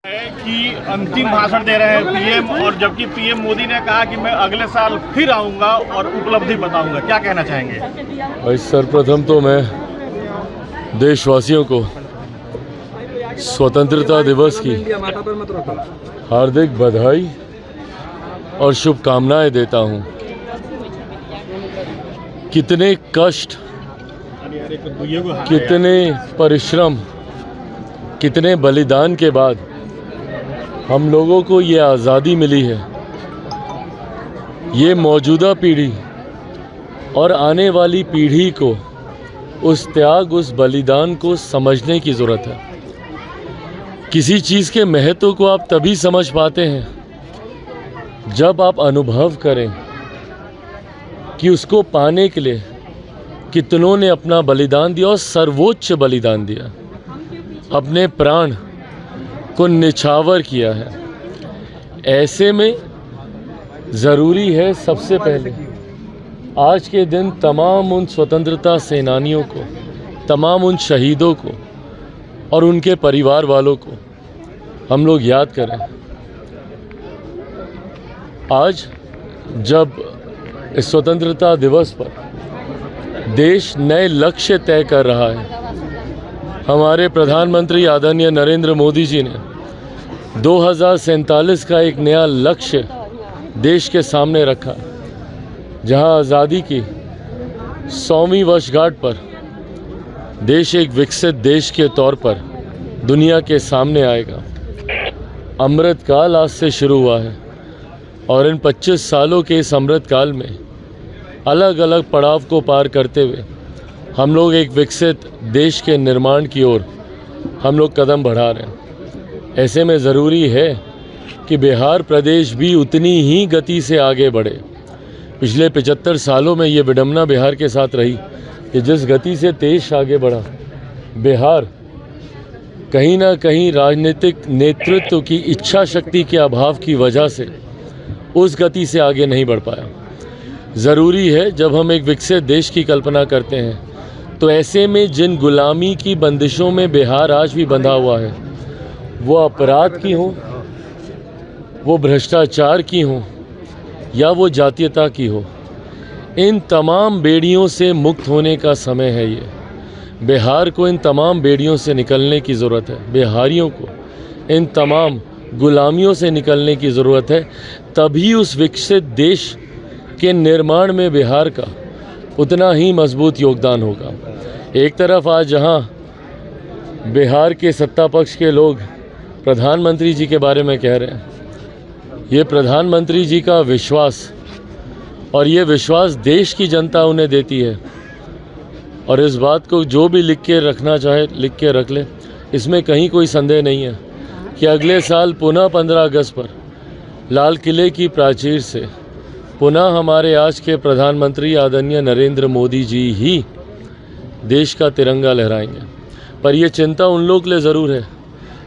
है कि अंतिम भाषण दे रहे हैं पीएम, और जबकि पीएम मोदी ने कहा कि मैं अगले साल फिर आऊंगा और उपलब्धि बताऊंगा। क्या कहना चाहेंगे? भाई सर्वप्रथम तो मैं देशवासियों को स्वतंत्रता दिवस की हार्दिक बधाई और शुभकामनाएं देता हूं। कितने कष्ट, कितने परिश्रम, कितने बलिदान के बाद हम लोगों को ये आज़ादी मिली है। ये मौजूदा पीढ़ी और आने वाली पीढ़ी को उस त्याग, उस बलिदान को समझने की ज़रूरत है। किसी चीज़ के महत्व को आप तभी समझ पाते हैं जब आप अनुभव करें कि उसको पाने के लिए कितनों ने अपना बलिदान दिया और सर्वोच्च बलिदान दिया, अपने प्राण को निछावर किया है। ऐसे में ज़रूरी है सबसे पहले आज के दिन तमाम उन स्वतंत्रता सेनानियों को, तमाम उन शहीदों को और उनके परिवार वालों को हम लोग याद करें। आज जब इस स्वतंत्रता दिवस पर देश नए लक्ष्य तय कर रहा है, हमारे प्रधानमंत्री आदरणीय नरेंद्र मोदी जी ने 2047 का एक नया लक्ष्य देश के सामने रखा, जहां आज़ादी की 100वीं वर्षगांठ पर देश एक विकसित देश के तौर पर दुनिया के सामने आएगा। अमृत काल आज से शुरू हुआ है और इन 25 सालों के इस अमृत काल में अलग अलग पड़ाव को पार करते हुए हम लोग एक विकसित देश के निर्माण की ओर हम लोग कदम बढ़ा रहे हैं। ऐसे में ज़रूरी है कि बिहार प्रदेश भी उतनी ही गति से आगे बढ़े। पिछले 75 सालों में ये विडंबना बिहार के साथ रही कि जिस गति से देश आगे बढ़ा, बिहार कहीं ना कहीं राजनीतिक नेतृत्व की इच्छा शक्ति के अभाव की वजह से उस गति से आगे नहीं बढ़ पाया। ज़रूरी है जब हम एक विकसित देश की कल्पना करते हैं तो ऐसे में जिन गुलामी की बंदिशों में बिहार आज भी बंधा हुआ है, वो अपराध की हो, वो भ्रष्टाचार की हो या वो जातीयता की हो, इन तमाम बेड़ियों से मुक्त होने का समय है। ये बिहार को इन तमाम बेड़ियों से निकलने की ज़रूरत है। बिहारियों को इन तमाम गुलामियों से निकलने की ज़रूरत है। तभी उस विकसित देश के निर्माण में बिहार का उतना ही मजबूत योगदान होगा। एक तरफ आज जहां बिहार के सत्ता पक्ष के लोग प्रधानमंत्री जी के बारे में कह रहे हैं, ये प्रधानमंत्री जी का विश्वास और ये विश्वास देश की जनता उन्हें देती है। और इस बात को जो भी लिख के रखना चाहे लिख के रख ले। इसमें कहीं कोई संदेह नहीं है कि अगले साल पुनः 15 अगस्त पर लाल किले की प्राचीर से पुनः हमारे आज के प्रधानमंत्री आदरणीय नरेंद्र मोदी जी ही देश का तिरंगा लहराएंगे। पर यह चिंता उन लोग के लिए ज़रूर है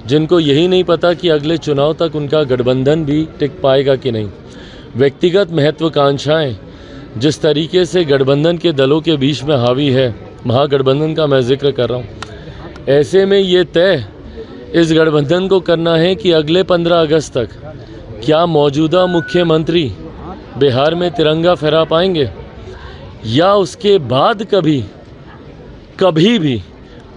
जिनको यही नहीं पता कि अगले चुनाव तक उनका गठबंधन भी टिक पाएगा कि नहीं। व्यक्तिगत महत्वाकांक्षाएं जिस तरीके से गठबंधन के दलों के बीच में हावी है, महागठबंधन का मैं जिक्र कर रहा हूँ, ऐसे में ये तय इस गठबंधन को करना है कि अगले 15 अगस्त तक क्या मौजूदा मुख्यमंत्री बिहार में तिरंगा फहरा पाएंगे या उसके बाद कभी भी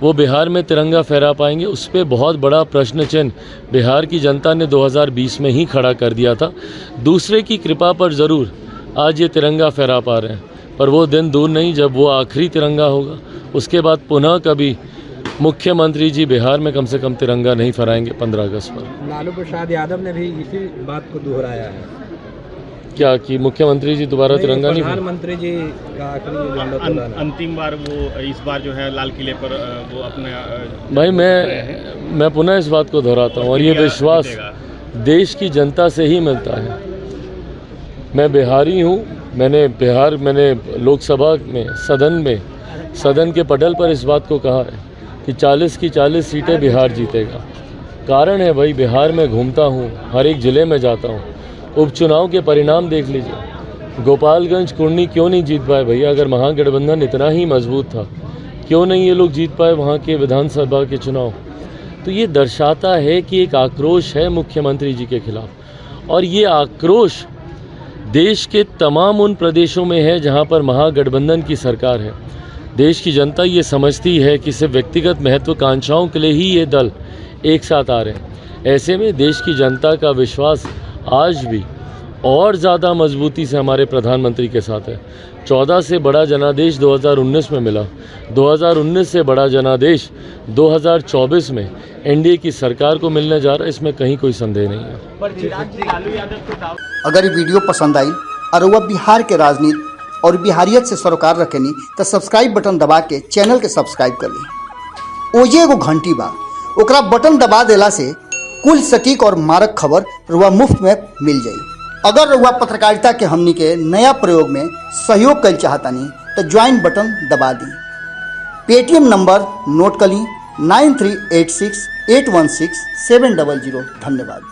वो बिहार में तिरंगा फहरा पाएंगे। उस पर बहुत बड़ा प्रश्न चिन्ह बिहार की जनता ने 2020 में ही खड़ा कर दिया था। दूसरे की कृपा पर ज़रूर आज ये तिरंगा फहरा पा रहे हैं, पर वो दिन दूर नहीं जब वो आखिरी तिरंगा होगा। उसके बाद पुनः कभी मुख्यमंत्री जी बिहार में कम से कम तिरंगा नहीं फहराएंगे 15 अगस्त पर। लालू प्रसाद यादव ने भी इसी बात को दोहराया है। क्या कि मुख्यमंत्री जी दोबारा तिरंगा नहीं, प्रधानमंत्री जी का आखिरी अंतिम बार वो इस बार जो है लाल किले पर वो अपने भाई मैं पुनः इस बात को दोहराता हूँ और ये विश्वास देश की जनता से ही मिलता है। मैं बिहारी हूँ। मैंने लोकसभा में सदन के पटल पर इस बात को कहा है कि 40 की 40 सीटें बिहार जीतेगा। कारण है भाई, बिहार में घूमता हूँ, हर एक ज़िले में जाता हूँ। उपचुनाव के परिणाम देख लीजिए। गोपालगंज कुर्नी क्यों नहीं जीत पाए भैया? अगर महागठबंधन इतना ही मजबूत था, क्यों नहीं ये लोग जीत पाए वहाँ के विधानसभा के चुनाव? तो ये दर्शाता है कि एक आक्रोश है मुख्यमंत्री जी के खिलाफ, और ये आक्रोश देश के तमाम उन प्रदेशों में है जहां पर महागठबंधन की सरकार है। देश की जनता ये समझती है कि सिर्फ व्यक्तिगत महत्वाकांक्षाओं के लिए ही ये दल एक साथ आ रहे हैं। ऐसे में देश की जनता का विश्वास आज भी और ज़्यादा मजबूती से हमारे प्रधानमंत्री के साथ है। 14 से बड़ा जनादेश 2019 में मिला, 2019 से बड़ा जनादेश 2024 में एनडीए की सरकार को मिलने जा रहा है, इसमें कहीं कोई संदेह नहीं है। अगर ये वीडियो पसंद आई और वह बिहार के राजनीति और बिहारियत से सरोकार रखेनी तो सब्सक्राइब बटन दबा के चैनल के सब्सक्राइब कर ली। ओजे एगो घंटी बा, ओकरा बटन दबा देला से कुल सटीक और मारक खबर रुआ मुफ्त में मिल जाई। अगर रुआ पत्रकारिता के हमनी के नया प्रयोग में सहयोग कर चाहतानी तो ज्वाइन बटन दबा दी। पेटीएम नंबर नोट कर ली 9386816700। धन्यवाद।